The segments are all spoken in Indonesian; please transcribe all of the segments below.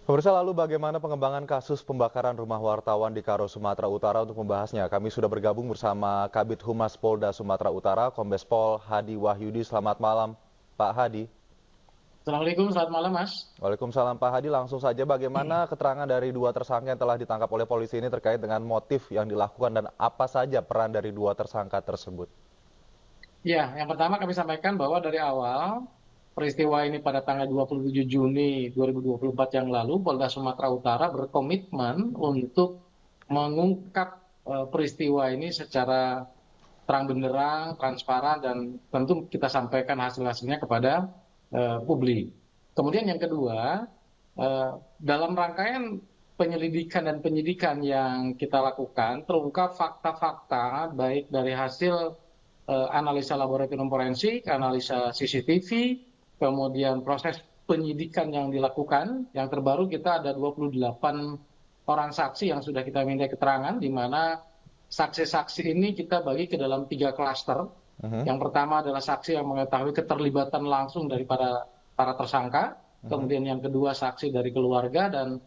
Pemirsa, lalu bagaimana pengembangan kasus pembakaran rumah wartawan di Karo, Sumatera Utara? Untuk membahasnya, kami sudah bergabung bersama Kabid Humas Polda Sumatera Utara, Kombes Pol Hadi Wahyudi. Selamat malam, Pak Hadi. Assalamualaikum, selamat malam Mas. Waalaikumsalam, Pak Hadi. Langsung saja, bagaimana keterangan dari dua tersangka yang telah ditangkap oleh polisi ini terkait dengan motif yang dilakukan dan apa saja peran dari dua tersangka tersebut? Ya, yang pertama kami sampaikan bahwa dari awal peristiwa ini pada tanggal 27 Juni 2024 yang lalu, Polda Sumatera Utara berkomitmen untuk mengungkap peristiwa ini secara terang benderang, transparan, dan tentu kita sampaikan hasil-hasilnya kepada publik. Kemudian yang kedua, dalam rangkaian penyelidikan dan penyidikan yang kita lakukan, terungkap fakta-fakta baik dari hasil analisa laboratorium forensik, analisa CCTV, kemudian proses penyidikan yang dilakukan. Yang terbaru kita ada 28 orang saksi yang sudah kita minta keterangan, di mana saksi-saksi ini kita bagi ke dalam 3 klaster. Yang pertama adalah saksi yang mengetahui keterlibatan langsung daripada para tersangka, kemudian yang kedua saksi dari keluarga, dan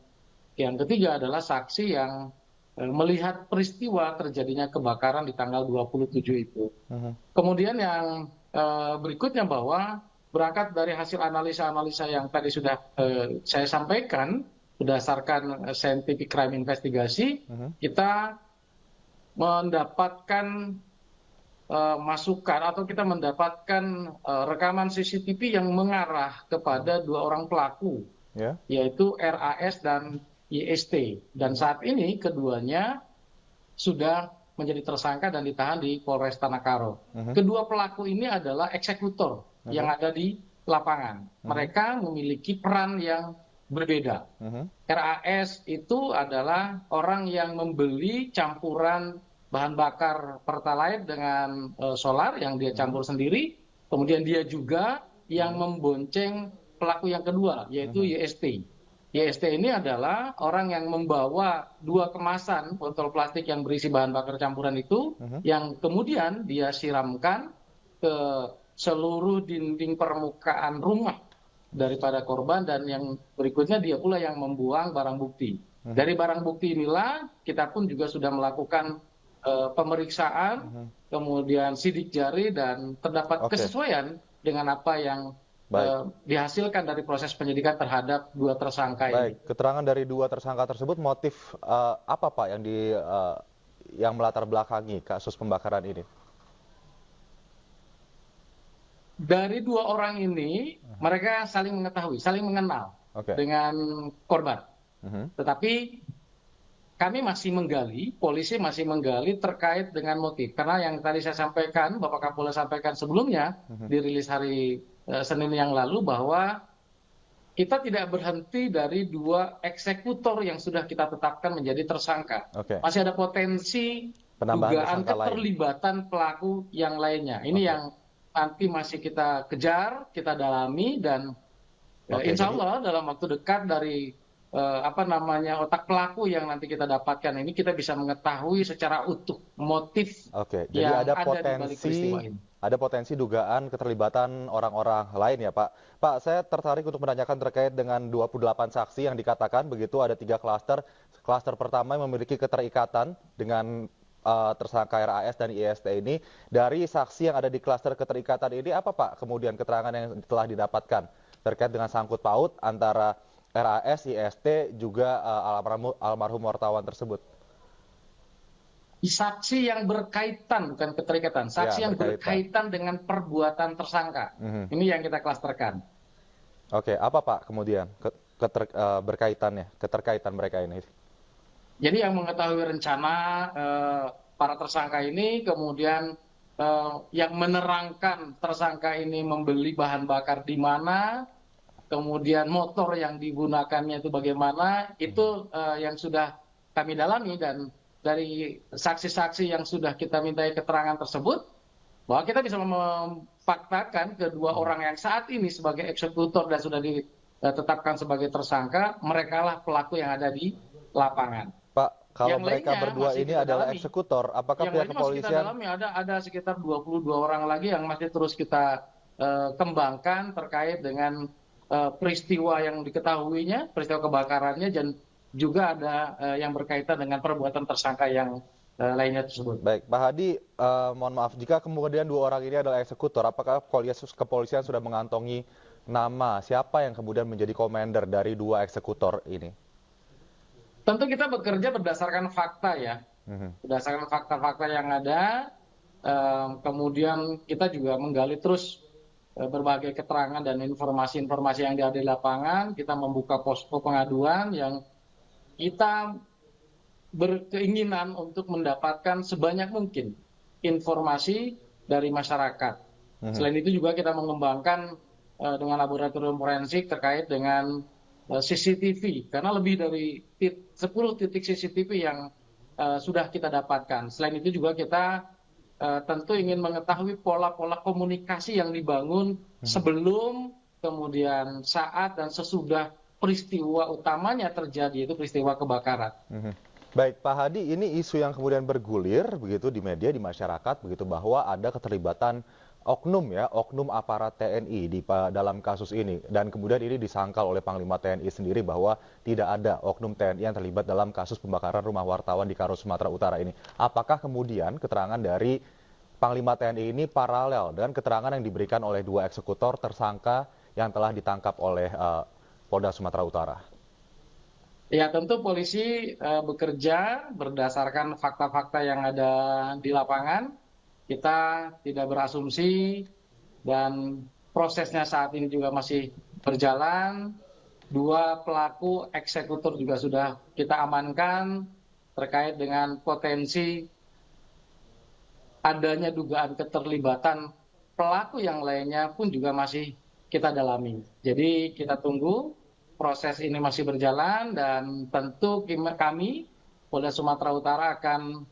yang ketiga adalah saksi yang melihat peristiwa terjadinya kebakaran di tanggal 27 itu. Kemudian yang berikutnya bahwa berangkat dari hasil analisa-analisa yang tadi sudah saya sampaikan, berdasarkan scientific crime investigasi, kita mendapatkan masukan atau kita mendapatkan rekaman CCTV yang mengarah kepada 2 orang pelaku, yaitu RAS dan YST. Dan saat ini keduanya sudah menjadi tersangka dan ditahan di Polres Tanah Karo. Kedua pelaku ini adalah eksekutor yang ada di lapangan. Mereka memiliki peran yang berbeda. RAS itu adalah orang yang membeli campuran bahan bakar Pertalite dengan solar yang dia campur sendiri. Kemudian dia juga yang membonceng pelaku yang kedua, yaitu YST. YST ini adalah orang yang membawa 2 kemasan botol plastik yang berisi bahan bakar campuran itu, yang kemudian dia siramkan ke seluruh dinding permukaan rumah daripada korban, dan yang berikutnya dia pula yang membuang barang bukti. Dari barang bukti inilah kita pun juga sudah melakukan pemeriksaan, kemudian sidik jari, dan terdapat kesesuaian dengan apa yang dihasilkan dari proses penyidikan terhadap 2 tersangka ini. Baik, keterangan dari 2 tersangka tersebut, motif apa Pak yang melatar belakangi kasus pembakaran ini? Dari 2 orang ini, mereka saling mengetahui, saling mengenal dengan korban. Tetapi kami masih menggali, polisi masih menggali terkait dengan motif. Karena yang tadi saya sampaikan, Bapak Kapolda sampaikan sebelumnya, dirilis hari Senin yang lalu, bahwa kita tidak berhenti dari 2 eksekutor yang sudah kita tetapkan menjadi tersangka. Masih ada potensi dugaan keterlibatan pelaku yang lainnya. Ini yang nanti masih kita kejar, kita dalami, dan insya Allah dalam waktu dekat dari otak pelaku yang nanti kita dapatkan ini, kita bisa mengetahui secara utuh motif jadi yang ada di balik peristiwa ini. Ada potensi dugaan keterlibatan orang-orang lain ya Pak. Pak, saya tertarik untuk menanyakan terkait dengan 28 saksi yang dikatakan begitu, ada 3 klaster. Klaster pertama yang memiliki keterikatan dengan tersangka RAS dan IST ini. Dari saksi yang ada di klaster keterikatan ini, apa Pak kemudian keterangan yang telah didapatkan terkait dengan sangkut paut antara RAS, IST, juga almarhum wartawan tersebut? Saksi yang berkaitan, bukan keterikatan. Saksi yang berkaitan dengan perbuatan tersangka. Ini yang kita klasterkan. Apa Pak kemudian berkaitannya, keterkaitan mereka ini? Jadi yang mengetahui rencana para tersangka ini, kemudian yang menerangkan tersangka ini membeli bahan bakar di mana, kemudian motor yang digunakannya itu bagaimana, itu yang sudah kami dalami. Dan dari saksi-saksi yang sudah kita mintai keterangan tersebut, bahwa kita bisa memfaktakan kedua orang yang saat ini sebagai eksekutor dan sudah ditetapkan sebagai tersangka, merekalah pelaku yang ada di lapangan. Pak, kalau yang mereka berdua ini adalah eksekutor, apakah pihak kepolisian? Yang lainnya ada sekitar 22 orang lagi yang masih terus kita kembangkan terkait dengan peristiwa yang diketahuinya, peristiwa kebakarannya, dan juga ada yang berkaitan dengan perbuatan tersangka yang lainnya tersebut. Baik, Pak Hadi, mohon maaf jika kemudian dua orang ini adalah eksekutor, apakah kepolisian sudah mengantongi nama siapa yang kemudian menjadi komander dari dua eksekutor ini? Tentu kita bekerja berdasarkan fakta ya, berdasarkan fakta-fakta yang ada. Kemudian kita juga menggali terus berbagai keterangan dan informasi-informasi yang ada di lapangan. Kita membuka posko pengaduan yang kita berkeinginan untuk mendapatkan sebanyak mungkin informasi dari masyarakat. Selain itu juga kita mengembangkan dengan laboratorium forensik terkait dengan CCTV, karena lebih dari 10 titik CCTV yang sudah kita dapatkan. Selain itu juga kita tentu ingin mengetahui pola-pola komunikasi yang dibangun sebelum, kemudian saat, dan sesudah peristiwa utamanya terjadi, itu peristiwa kebakaran. Baik, Pak Hadi, ini isu yang kemudian bergulir begitu di media, di masyarakat begitu, bahwa ada keterlibatan oknum aparat TNI dalam kasus ini, dan kemudian ini disangkal oleh Panglima TNI sendiri bahwa tidak ada oknum TNI yang terlibat dalam kasus pembakaran rumah wartawan di Karo, Sumatera Utara ini. Apakah kemudian keterangan dari Panglima TNI ini paralel dengan keterangan yang diberikan oleh dua eksekutor tersangka yang telah ditangkap oleh Polda Sumatera Utara? Ya, tentu polisi bekerja berdasarkan fakta-fakta yang ada di lapangan. Kita tidak berasumsi, dan prosesnya saat ini juga masih berjalan. Dua pelaku eksekutor juga sudah kita amankan terkait dengan potensi adanya dugaan keterlibatan pelaku yang lainnya pun juga masih kita dalami. Jadi kita tunggu. Proses ini masih berjalan, dan tentu kami, Polda Sumatera Utara, akan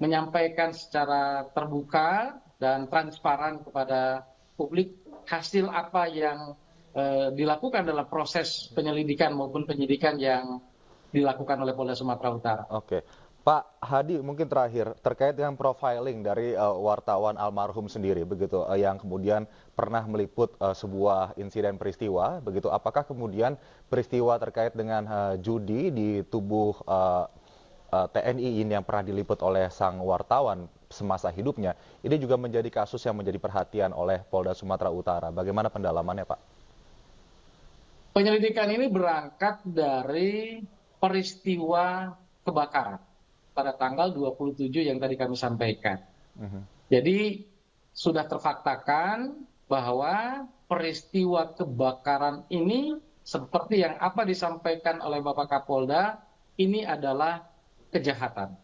menyampaikan secara terbuka dan transparan kepada publik hasil apa yang dilakukan dalam proses penyelidikan maupun penyidikan yang dilakukan oleh Polda Sumatera Utara. Oke. Pak Hadi, mungkin terakhir terkait dengan profiling dari wartawan almarhum sendiri begitu, yang kemudian pernah meliput sebuah insiden peristiwa begitu. Apakah kemudian peristiwa terkait dengan judi di tubuh TNI ini yang pernah diliput oleh sang wartawan semasa hidupnya ini juga menjadi kasus yang menjadi perhatian oleh Polda Sumatera Utara? Bagaimana pendalamannya, Pak? Penyelidikan ini berangkat dari peristiwa kebakaran pada tanggal 27 yang tadi kami sampaikan. Jadi sudah terfaktakan bahwa peristiwa kebakaran ini seperti yang apa disampaikan oleh Bapak Kapolda, ini adalah kejahatan.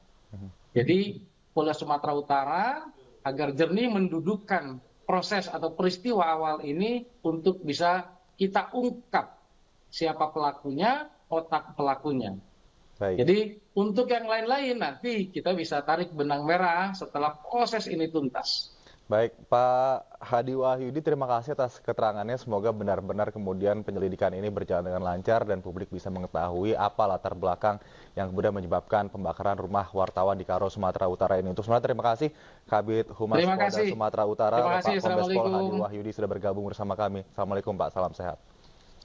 Jadi Polda Sumatera Utara agar jernih mendudukkan proses atau peristiwa awal ini untuk bisa kita ungkap siapa pelakunya, otak pelakunya. Baik. Jadi untuk yang lain-lain nanti kita bisa tarik benang merah setelah proses ini tuntas. Baik, Pak Hadi Wahyudi, terima kasih atas keterangannya. Semoga benar-benar kemudian penyelidikan ini berjalan dengan lancar dan publik bisa mengetahui apa latar belakang yang kemudian menyebabkan pembakaran rumah wartawan di Karo, Sumatera Utara ini. Untuk semuanya terima kasih Kabid Humas Polda Sumatera Utara, Pak Kombes Pol Hadi Wahyudi sudah bergabung bersama kami. Assalamualaikum Pak, salam sehat.